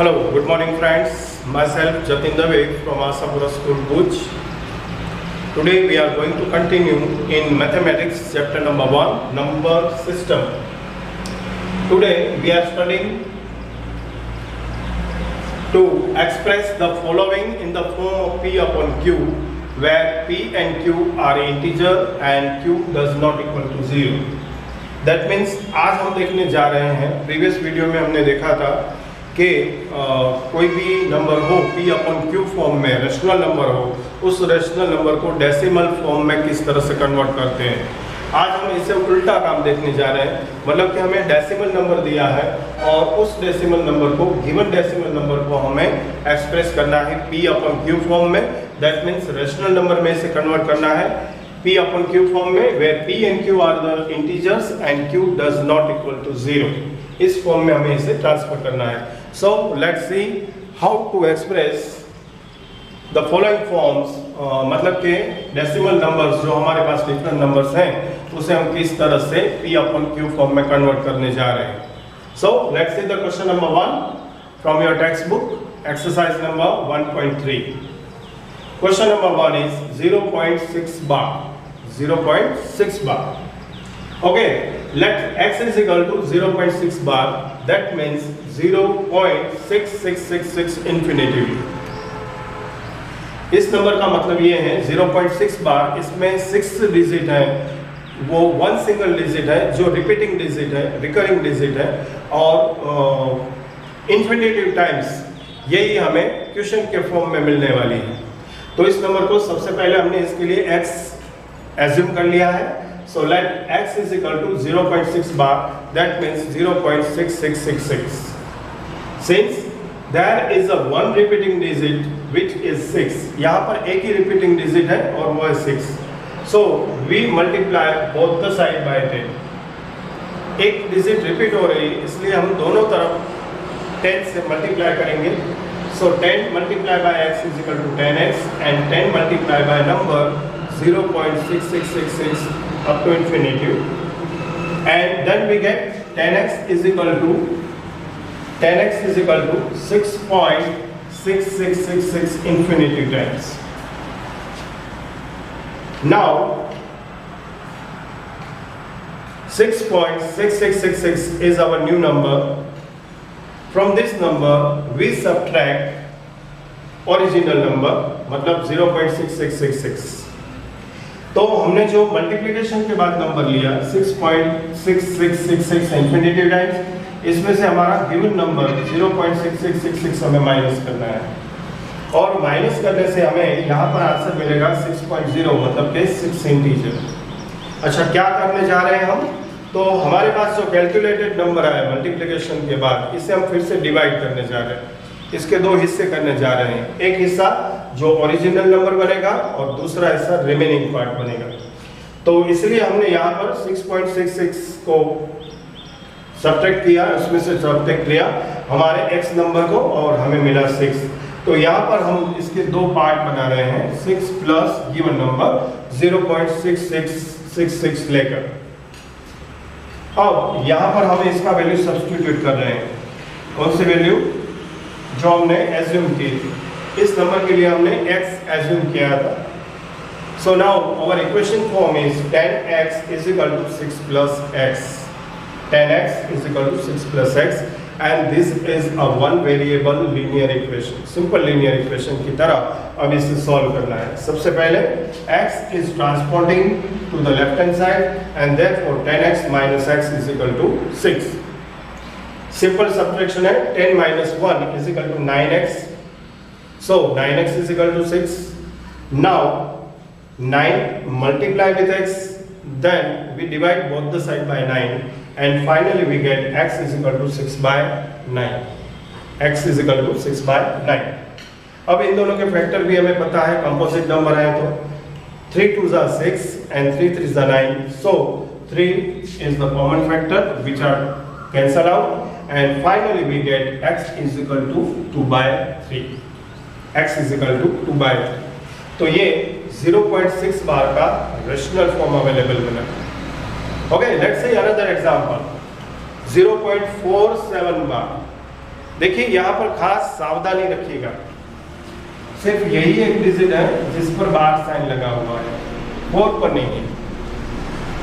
Hello, good morning friends. Myself Jatin Dave from Asapura School, Bhuj. Today we are going to continue in mathematics chapter number 1, number system. Today we are studying to express the following in the form of P upon Q, where P and Q are integer and Q does not equal to 0. That means आज हम देखने जा रहे हैं, previous video में हमने देखा था कि कोई भी नंबर हो P अपॉन Q फॉर्म में, रेशनल नंबर हो, उस रेशनल नंबर को डेसिमल फॉर्म में किस तरह से कन्वर्ट करते हैं। आज हम इसे उल्टा काम देखने जा रहे हैं, मतलब कि हमें डेसिमल नंबर दिया है और उस डेसिमल नंबर को, गिवन डेसिमल नंबर को हमें एक्सप्रेस करना है P अपॉन Q फॉर्म में। दैट मीन्स रेशनल नंबर में इसे कन्वर्ट करना है P upon Q फॉर्म में, where P and Q are the integers and Q does not equal to 0. इस फॉर्म में हमें इसे ट्रांसफर करना है। So let's see how to express the following forms, मतलब कि डेसिमल नंबर्स जो हमारे पास डिफरेंट नंबर्स हैं, उसे हम किस तरह से P upon Q फॉर्म में कन्वर्ट करने जा रहे हैं। So let's see the question number 1 from your textbook, exercise number 1.3. Question number 1 is 0.6 bar. 0.6 bar. Okay, let x is equal to 0.6 bar. That means 0.6666 infinitively. इस number का मतलब ये है 0.6 बार, इसमें 6 डिजिट है, वो 1 सिंगल डिजिट है जो रिपीटिंग डिजिट है, रिकरिंग डिजिट है, और इन्फिनिटिव टाइम्स यही हमें क्वेश्चन के फॉर्म में मिलने वाली है। तो इस नंबर को सबसे पहले हमने इसके लिए x एज्यूम कर लिया है। So let x is equal to 0.6 bar, that means 0.6666। Since there is a one repeating digit which is 6, यहाँ पर एक ही रिपीटिंग डिजिट है और वो है 6। So we multiply both the side by 10। एक डिजिट रिपीट हो रही है, इसलिए हम दोनों तरफ 10 से मल्टीप्लाई करेंगे। So 10 multiplied by x is equal to 10x, and 10 multiplied by number 0.6666 up to infinity, and then we get 10x is equal to 6.6666 infinity times. Now 6.6666 is our new number. From this number we subtract original number, मतलब 0.6666। तो हमने जो multiplication के बाद number लिया 6.6666 infinity times, इसमें से हमारा गिवन नंबर 0.6666 हमें माइनस करना है, और माइनस करने से हमें यहाँ पर आंसर मिलेगा 6.0, मतलब कि 6 इंटीजर। अच्छा, क्या करने जा रहे हैं हम? तो हमारे पास जो कैलकुलेटेड नंबर आया मल्टीप्लिकेशन के बाद, इसे हम फिर से डिवाइड करने जा रहे हैं। इसके दो हिस्से करने जा रहे हैं, एक हिस्सा जो ओरिजिनल नंबर बनेगा और दूसरा हिस्सा रिमेनिंग पार्ट बनेगा। तो इसलिए हमने यहाँ पर 6.66 को सब्ट्रैक्ट किया, उसमें से सब्ट्रैक्ट किया हमारे x नंबर को और हमें मिला 6। तो यहाँ पर हम इसके दो पार्ट बना रहे हैं, 6 प्लस गिवन नंबर 0.6666 लेकर। अब यहाँ पर हम इसका वैल्यू सब्स्टिट्यूट कर रहे हैं। कौन सी वैल्यू? जो हमने एज्यूम की, इस नंबर के लिए हमने x एज्यूम किया था। So now our equation form is 10x is equal to 6 plus x। 10x is equal to 6 plus x, and this is a one variable linear equation, simple linear equation की तरह अब इसे solve करना है। सबसे पहले x is transporting to the left hand side, and therefore 10x minus x is equal to 6. Simple subtraction है, 10 minus 1 is equal to 9x. So 9x is equal to 6. Now 9 multiply with x, then we divide both the side by 9, and finally we get x is equal to 6 by 9. x is equal to 6 by 9. अब इन दोनों के factor भी हमें पता है, composite number है, तो 3 2s are 6 and 3 3s are 9. So 3 is the common factor which are cancel out, and finally we get x is equal to 2 by 3. x is equal to 2 by 3. तो ये 0.6 बार का rational form available बना। Okay, let's say another example. 0.47 bar. देखिए यहाँ पर खास सावधानी रखिएगा, सिर्फ यही एक डिजिट है जिस पर बार साइन लगा हुआ है, 4 पर नहीं है।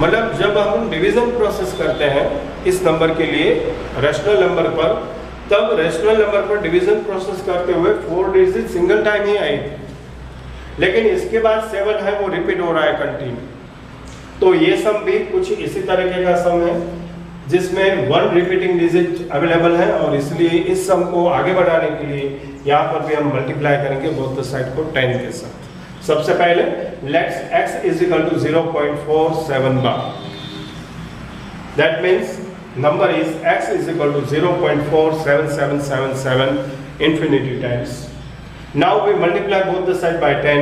मतलब जब हम डिवीजन प्रोसेस करते हैं इस नंबर के लिए रैशनल नंबर पर, तब रैशनल नंबर पर डिवीजन प्रोसेस करते हुए 4 डिजिट सिंगल टाइम ही आई थी, लेकिन इसके बाद 7 है वो रिपीट हो रहा है कंटिन्यू। तो ये सम भी कुछ इसी तरीके का सम है जिसमें 1 रिपीटिंग डिजिट अवेलेबल है, और इसलिए इस सम को आगे बढ़ाने के लिए यहाँ पर भी हम मल्टीप्लाई करेंगे बोथ द साइड को 10 के साथ। सबसे पहले let's x is equal to 0.47 bar, that means number is x is equal to 0.47777 infinity times. Now we multiply both the side by 10.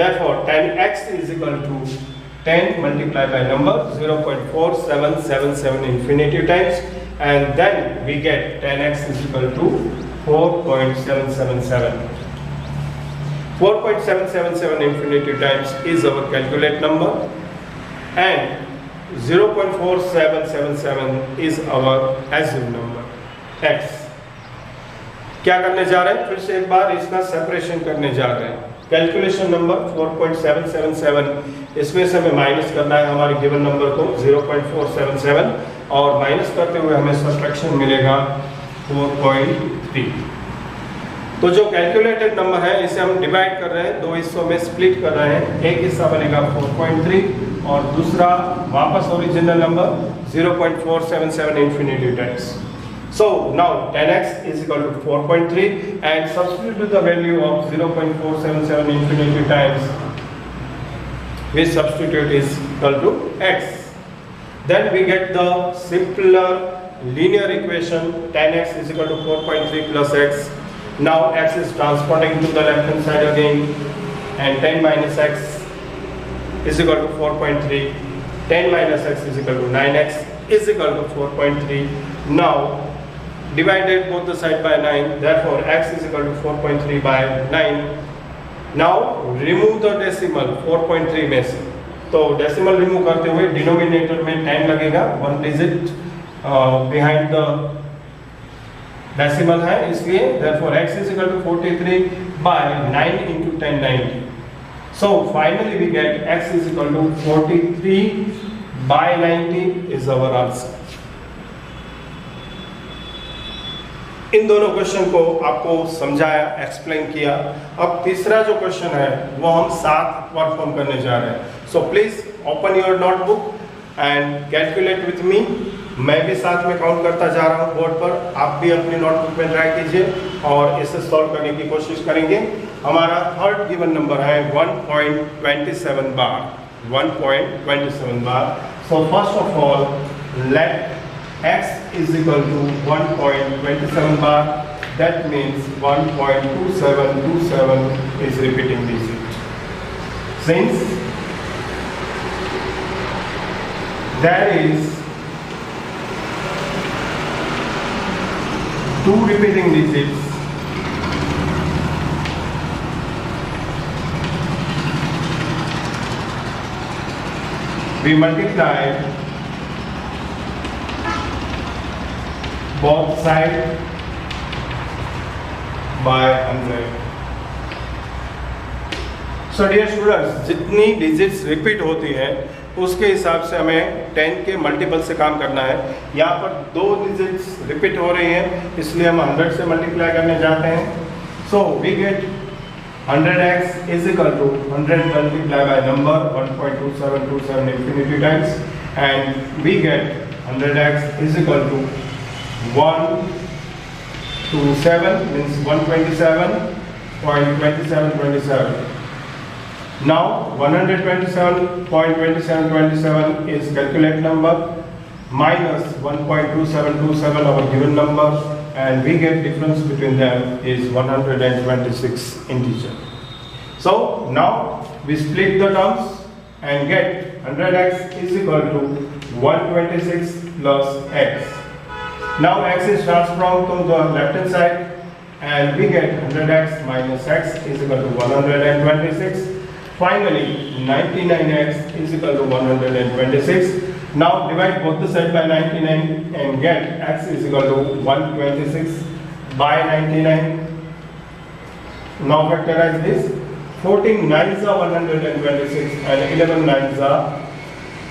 Therefore 10x is equal to 10 multiplied by number 0.4777 infinity times, and then we get 10x is equal to 4.777. 4.777 infinity times is our calculate number, and 0.4777 is our assumed number x. क्या करने जा रहे हैं, फिर से एक बार इसका separation करने जा रहे हैं। कैलकुलेशन नंबर 4.777, इसमें से हमें माइनस करना है हमारे गिवन नंबर को 0.477, और माइनस करते हुए हमें सब्ट्रैक्शन मिलेगा 4.3। तो जो कैलकुलेटेड नंबर है इसे हम डिवाइड कर रहे हैं, 2 हिस्सों में स्प्लिट कर रहे हैं। एक हिस्सा बनेगा 4.3 और दूसरा वापस original number 0.477 infinity times. So now 10x is equal to 4.3 and substitute the value of 0.477 infinity times, which substitute is equal to x. Then we get the simpler linear equation 10x is equal to 4.3 plus x. Now x is transporting to the left hand side again, and 10 minus x is equal to 4.3. 10 minus x is equal to 9x is equal to 4.3. Now divided both the side by 9, therefore x is equal to 4.3 by 9. Now remove the decimal 4.3 में से, तो decimal remove करते हुए denominator में 10 लगेगा, 1 digit behind the decimal है, इसलिए therefore x is equal to 43 by 9 into 1090. So finally we get x is equal to 43 by 90 is our answer. इन दोनों क्वेश्चन को आपको समझाया, एक्सप्लेन किया। अब तीसरा जो क्वेश्चन है वो हम साथ परफॉर्म करने जा रहे हैं। So please open your notebook and calculate with me. मैं भी साथ में काउंट करता जा रहा हूँ बोर्ड पर, आप भी अपनी नोटबुक में ट्राई कीजिए और इसे सॉल्व करने की कोशिश करेंगे। हमारा थर्ड गिवन नंबर है 1.27 bar, 1.27 bar. So first of all let x is equal to 1.27 bar, that means 1.2727 is repeating digit. Since there is 2 repeating digits, we multiply both sides by 100. So dear students, जितनी digits repeat होती हैं उसके हिसाब से हमें 10 के multiple से काम करना है। यहाँ पर 2 डिजिट्स रिपीट हो रही हैं, इसलिए हम 100 से मल्टीप्लाई करने जाते हैं। So we get 100x is equal to 100 multiplied by number 1.2727 infinity times, and we get 100x is equal to 127 means 127.2727. Now 127.2727 is calculate number minus 1.2727 our given number, and we get difference between them is 126 integer. So now we split the terms and get 100x is equal to 126 plus x. Now x is transformed to the left hand side, and we get 100x minus x is equal to 126. Finally 99x is equal to 126. Now divide both the side by 99 and get x is equal to 126. by 99. Now factorize this. 14 9s are 126 and 11 9s are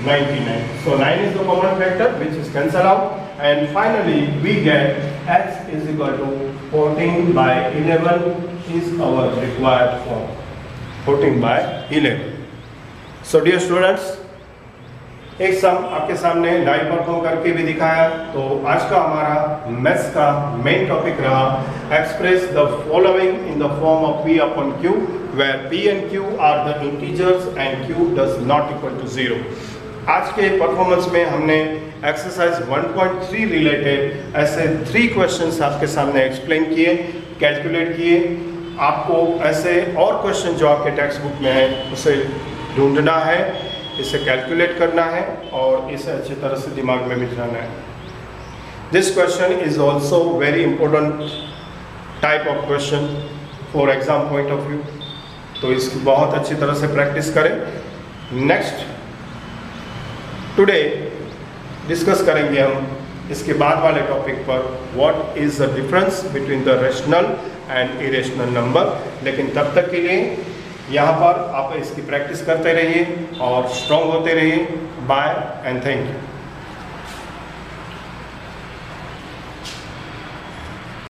99. So 9 is the common factor which is cancelled out, and finally we get x is equal to 14 by 11 is our required form. 14 by 11. So dear students, एक सम आपके सामने live perform करके भी दिखाया। तो आज का हमारा मैथ्स का मेन टॉपिक रहा express the following in the form of p upon q where p and q are the integers and q does not equal to 0। आज के परफॉर्मेंस में हमने एक्सरसाइज 1.3 रिलेटेड ऐसे 3 क्वेश्चंस आपके सामने एक्सप्लेन किए, कैलकुलेट किए। आपको ऐसे और क्वेश्चन जो आपके टेक्स्ट बुक में है उसे ढूंढना है, इसे कैलकुलेट करना है और इसे अच्छी तरह से दिमाग में बिठाना है। This question is also very important type of question for exam point of view, तो इसकी बहुत अच्छी तरह से प्रैक्टिस करें। नेक्स्ट टुडे डिस्कस करेंगे हम इसके बाद वाले टॉपिक पर what is the difference between the rational and irrational number. लेकिन तब तक के लिए यहाँ पर आप इसकी प्रैक्टिस करते रहिए और स्ट्रॉन्ग होते रहिए। Bye and thank you.